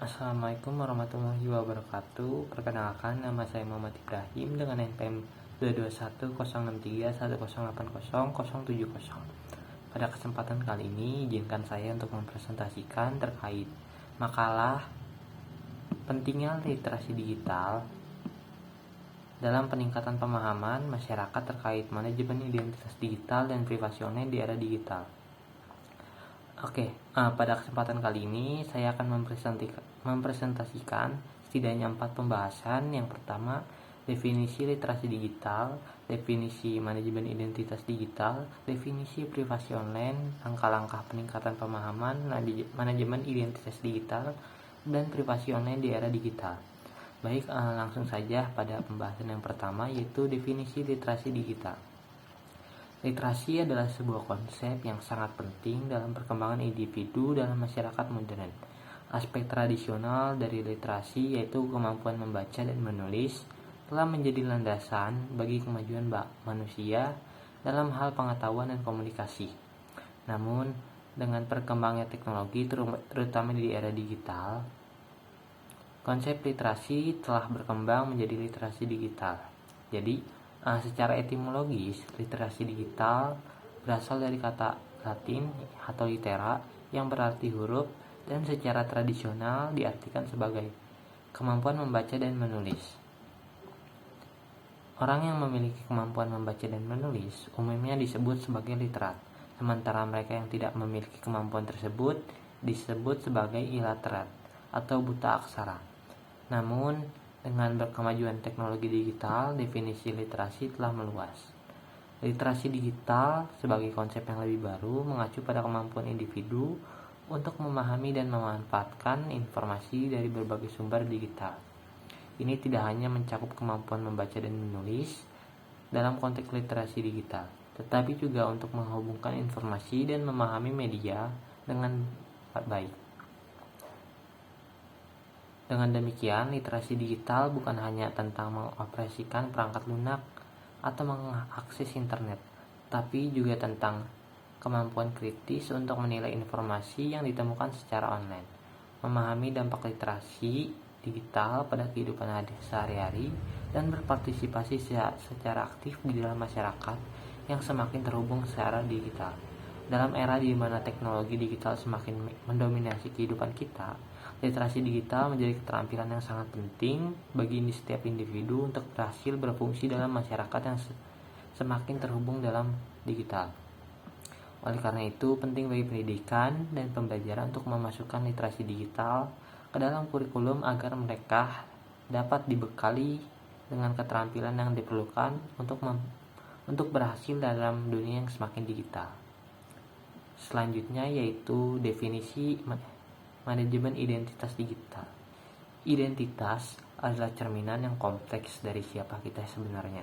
Assalamualaikum warahmatullahi wabarakatuh. Perkenalkan, nama saya Muhammad Ibrahim dengan NPM 2210631080070. Pada kesempatan kali ini, izinkan saya untuk mempresentasikan terkait makalah pentingnya literasi digital dalam peningkatan pemahaman masyarakat terkait manajemen identitas digital dan privasi online di era digital. Pada kesempatan kali ini saya akan mempresentasikan setidaknya 4 pembahasan. Yang pertama, definisi literasi digital, definisi manajemen identitas digital, definisi privasi online, langkah-langkah peningkatan pemahaman manajemen identitas digital dan privasi online di era digital. Baik, langsung saja pada pembahasan yang pertama, yaitu definisi literasi digital. Literasi adalah sebuah konsep yang sangat penting dalam perkembangan individu dalam masyarakat modern. Aspek tradisional dari literasi, yaitu kemampuan membaca dan menulis, telah menjadi landasan bagi kemajuan manusia dalam hal pengetahuan dan komunikasi. Namun, dengan perkembangan teknologi, terutama di era digital, konsep literasi telah berkembang menjadi literasi digital. Jadi, secara etimologis, literasi digital berasal dari kata Latin atau litera yang berarti huruf, dan secara tradisional diartikan sebagai kemampuan membaca dan menulis. Orang yang memiliki kemampuan membaca dan menulis umumnya disebut sebagai literat, sementara mereka yang tidak memiliki kemampuan tersebut disebut sebagai illiterate atau buta aksara. Namun, dengan berkemajuan teknologi digital, definisi literasi telah meluas. Literasi digital sebagai konsep yang lebih baru mengacu pada kemampuan individu untuk memahami dan memanfaatkan informasi dari berbagai sumber digital. Ini tidak hanya mencakup kemampuan membaca dan menulis dalam konteks literasi digital, tetapi juga untuk menghubungkan informasi dan memahami media dengan baik. Dengan demikian, literasi digital bukan hanya tentang mengoperasikan perangkat lunak atau mengakses internet, tapi juga tentang kemampuan kritis untuk menilai informasi yang ditemukan secara online, memahami dampak literasi digital pada kehidupan sehari-hari, dan berpartisipasi secara aktif di dalam masyarakat yang semakin terhubung secara digital. Dalam era di mana teknologi digital semakin mendominasi kehidupan kita, literasi digital menjadi keterampilan yang sangat penting bagi setiap individu untuk berhasil berfungsi dalam masyarakat yang semakin terhubung dalam digital. Oleh karena itu, penting bagi pendidikan dan pembelajaran untuk memasukkan literasi digital ke dalam kurikulum agar mereka dapat dibekali dengan keterampilan yang diperlukan untuk berhasil dalam dunia yang semakin digital. Selanjutnya yaitu definisi manajemen identitas digital. Identitas adalah cerminan yang kompleks dari siapa kita sebenarnya.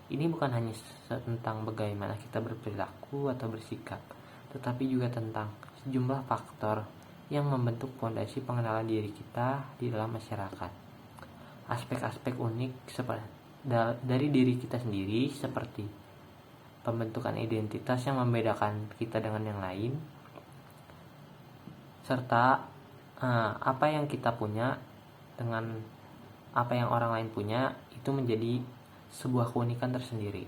Ini bukan hanya tentang bagaimana kita berperilaku atau bersikap, tetapi juga tentang sejumlah faktor yang membentuk fondasi pengenalan diri kita di dalam masyarakat. Aspek-aspek unik dari diri kita sendiri seperti pembentukan identitas yang membedakan kita dengan yang lain, serta apa yang kita punya dengan apa yang orang lain punya itu menjadi sebuah keunikan tersendiri.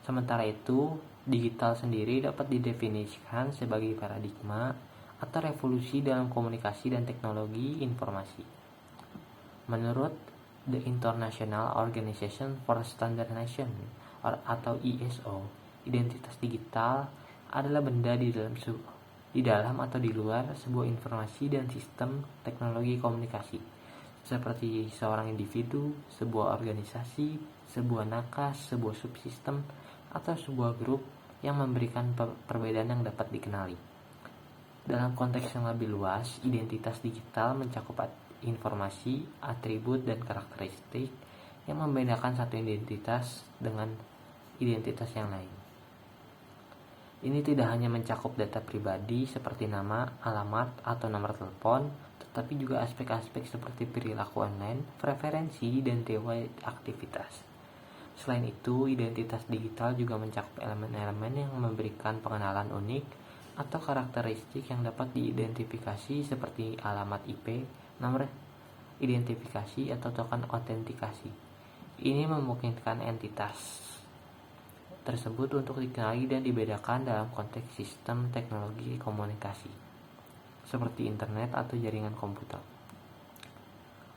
Sementara itu, digital sendiri dapat didefinisikan sebagai paradigma atau revolusi dalam komunikasi dan teknologi informasi. Menurut The International Organization for Standardization atau ISO, identitas digital adalah benda di dalam atau di luar sebuah informasi dan sistem teknologi komunikasi, seperti seorang individu, sebuah organisasi, sebuah nakas, sebuah subsistem, atau sebuah grup yang memberikan perbedaan yang dapat dikenali. Dalam konteks yang lebih luas, identitas digital mencakup informasi, atribut, dan karakteristik yang membedakan satu identitas dengan identitas yang lain. Ini tidak hanya mencakup data pribadi seperti nama, alamat, atau nomor telepon, tetapi juga aspek-aspek seperti perilaku online, preferensi, dan riwayat aktivitas. Selain itu, identitas digital juga mencakup elemen-elemen yang memberikan pengenalan unik atau karakteristik yang dapat diidentifikasi seperti alamat IP, nomor identifikasi, atau token autentikasi. Ini memungkinkan entitas tersebut untuk dikenali dan dibedakan dalam konteks sistem teknologi komunikasi, seperti internet atau jaringan komputer.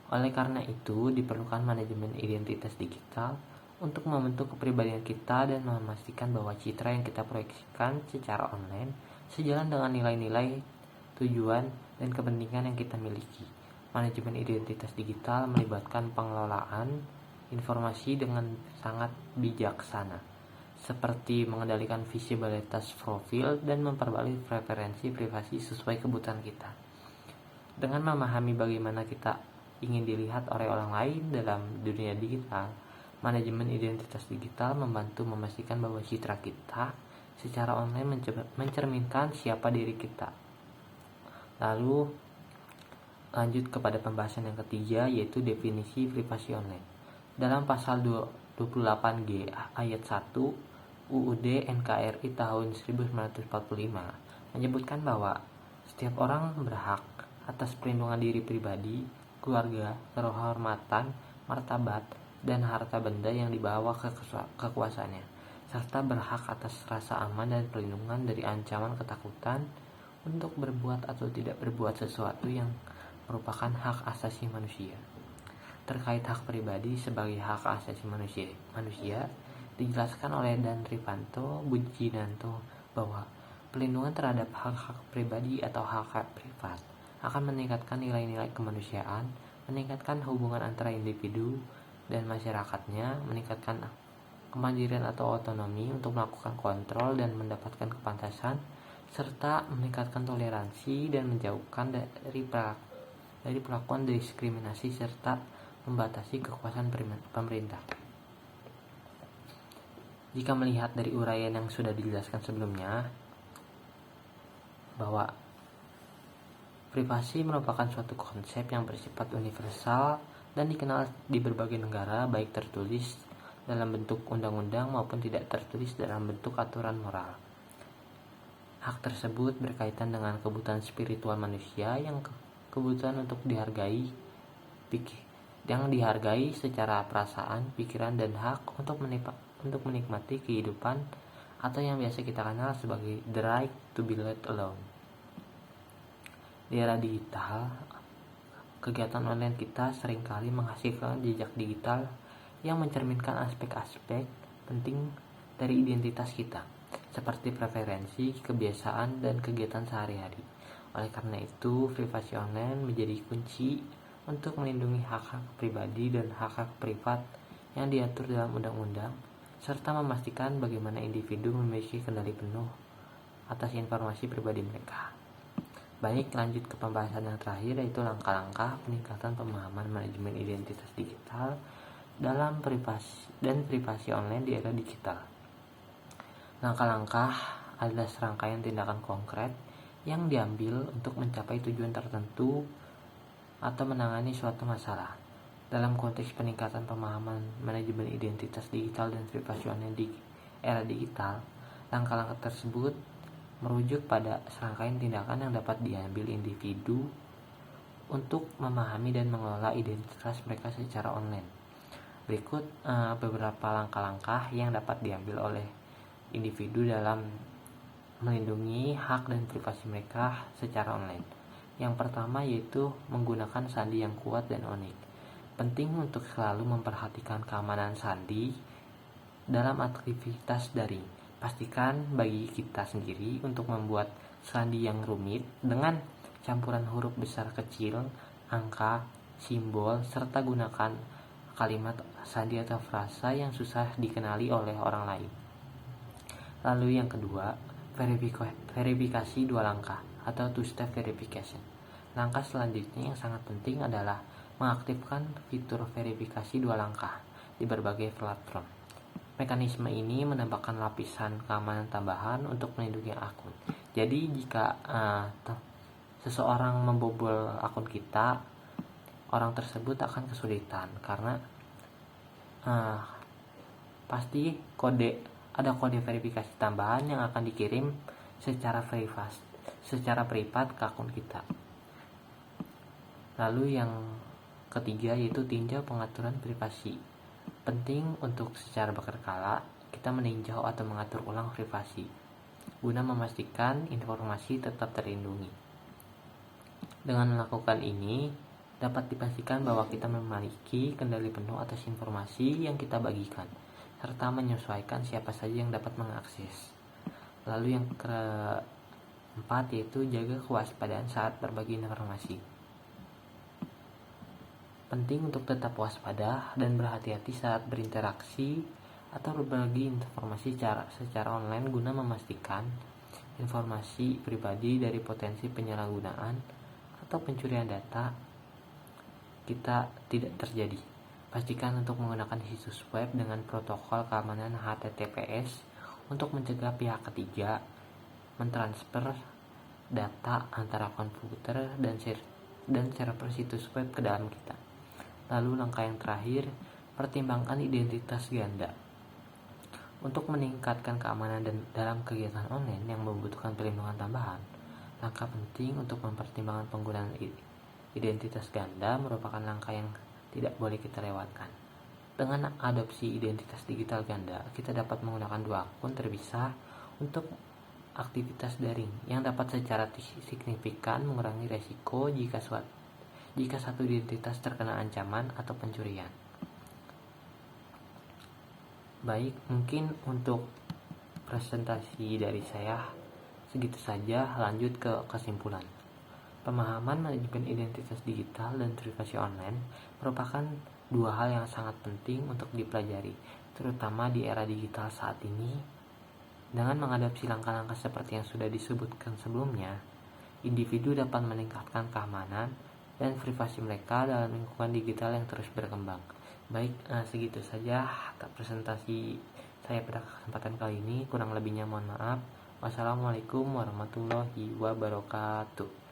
Oleh karena itu, diperlukan manajemen identitas digital untuk membentuk kepribadian kita dan memastikan bahwa citra yang kita proyeksikan secara online sejalan dengan nilai-nilai, tujuan, dan kepentingan yang kita miliki. Manajemen identitas digital melibatkan pengelolaan informasi dengan sangat bijaksana, seperti mengendalikan visibilitas profil dan memperbarui preferensi privasi sesuai kebutuhan kita. Dengan memahami bagaimana kita ingin dilihat oleh orang lain dalam dunia digital, manajemen identitas digital membantu memastikan bahwa citra kita secara online mencerminkan siapa diri kita. Lalu lanjut kepada pembahasan yang ketiga, yaitu definisi privasi online. Dalam pasal 28G ayat 1 UUD NKRI tahun 1945 menyebutkan bahwa setiap orang berhak atas perlindungan diri pribadi, keluarga, kehormatan, martabat, dan harta benda yang dibawa kekuasaannya, serta berhak atas rasa aman dan perlindungan dari ancaman ketakutan untuk berbuat atau tidak berbuat sesuatu yang merupakan hak asasi manusia. Terkait hak pribadi sebagai hak asasi manusia dijelaskan oleh Dan Rifanto Bujinanto bahwa pelindungan terhadap hak-hak pribadi atau hak-hak privat akan meningkatkan nilai-nilai kemanusiaan, meningkatkan hubungan antara individu dan masyarakatnya, meningkatkan kemandirian atau otonomi untuk melakukan kontrol dan mendapatkan kepantasan, serta meningkatkan toleransi dan menjauhkan dari perlakuan diskriminasi serta membatasi kekuasaan pemerintah. Jika melihat dari uraian yang sudah dijelaskan sebelumnya, bahwa privasi merupakan suatu konsep yang bersifat universal dan dikenal di berbagai negara, baik tertulis dalam bentuk undang-undang maupun tidak tertulis dalam bentuk aturan moral. Hak tersebut berkaitan dengan kebutuhan spiritual manusia yang kebutuhan untuk dihargai secara perasaan, pikiran, dan hak untuk menikmati kehidupan, atau yang biasa kita kenal sebagai the right to be let alone. Di era digital, kegiatan online kita seringkali menghasilkan jejak digital yang mencerminkan aspek-aspek penting dari identitas kita, seperti preferensi, kebiasaan, dan kegiatan sehari-hari. Oleh karena itu, privasi online menjadi kunci untuk melindungi hak-hak pribadi dan hak-hak privat yang diatur dalam undang-undang, serta memastikan bagaimana individu memiliki kendali penuh atas informasi pribadi mereka. Baik, lanjut ke pembahasan yang terakhir, yaitu langkah-langkah peningkatan pemahaman manajemen identitas digital dalam privasi online di era digital. Langkah-langkah adalah serangkaian tindakan konkret yang diambil untuk mencapai tujuan tertentu atau menangani suatu masalah. Dalam konteks peningkatan pemahaman manajemen identitas digital dan privasi online di era digital, langkah-langkah tersebut merujuk pada serangkaian tindakan yang dapat diambil individu untuk memahami dan mengelola identitas mereka secara online. Berikut beberapa langkah-langkah yang dapat diambil oleh individu dalam melindungi hak dan privasi mereka secara online. Yang pertama yaitu menggunakan sandi yang kuat dan unik. Penting untuk selalu memperhatikan keamanan sandi dalam aktivitas daring. Pastikan bagi kita sendiri untuk membuat sandi yang rumit dengan campuran huruf besar kecil, angka, simbol, serta gunakan kalimat sandi atau frasa yang susah dikenali oleh orang lain. Lalu yang kedua, verifikasi dua langkah atau two-step verification. Langkah selanjutnya yang sangat penting adalah mengaktifkan fitur verifikasi dua langkah di berbagai platform. Mekanisme ini menambahkan lapisan keamanan tambahan untuk melindungi akun. Jadi jika seseorang membobol akun kita, orang tersebut akan kesulitan karena pasti ada kode verifikasi tambahan yang akan dikirim secara privat ke akun kita. Lalu yang ketiga yaitu tinjau pengaturan privasi. Penting untuk secara berkala kita meninjau atau mengatur ulang privasi guna memastikan informasi tetap terlindungi. Dengan melakukan ini, dapat dipastikan bahwa kita memiliki kendali penuh atas informasi yang kita bagikan, serta menyesuaikan siapa saja yang dapat mengakses. Lalu yang keempat yaitu jaga kewaspadaan saat berbagi informasi. Penting untuk tetap waspada dan berhati-hati saat berinteraksi atau berbagi informasi secara online guna memastikan informasi pribadi dari potensi penyalahgunaan atau pencurian data kita tidak terjadi. Pastikan untuk menggunakan situs web dengan protokol keamanan HTTPS untuk mencegah pihak ketiga mentransfer data antara komputer dan server situs web ke dalam kita. Lalu langkah yang terakhir, pertimbangkan identitas ganda. Untuk meningkatkan keamanan dalam kegiatan online yang membutuhkan perlindungan tambahan, langkah penting untuk mempertimbangkan penggunaan identitas ganda merupakan langkah yang tidak boleh kita lewatkan. Dengan adopsi identitas digital ganda, kita dapat menggunakan 2 akun terpisah untuk aktivitas daring yang dapat secara signifikan mengurangi resiko jika satu identitas terkena ancaman atau pencurian. Baik, mungkin untuk presentasi dari saya segitu saja. Lanjut ke kesimpulan. Pemahaman manajemen identitas digital dan privasi online merupakan 2 hal yang sangat penting untuk dipelajari, terutama di era digital saat ini. Dengan mengadopsi langkah-langkah seperti yang sudah disebutkan sebelumnya, individu dapat meningkatkan keamanan dan privasi mereka dalam lingkungan digital yang terus berkembang. Baik, segitu saja presentasi saya pada kesempatan kali ini. Kurang lebihnya mohon maaf. Wassalamualaikum warahmatullahi wabarakatuh.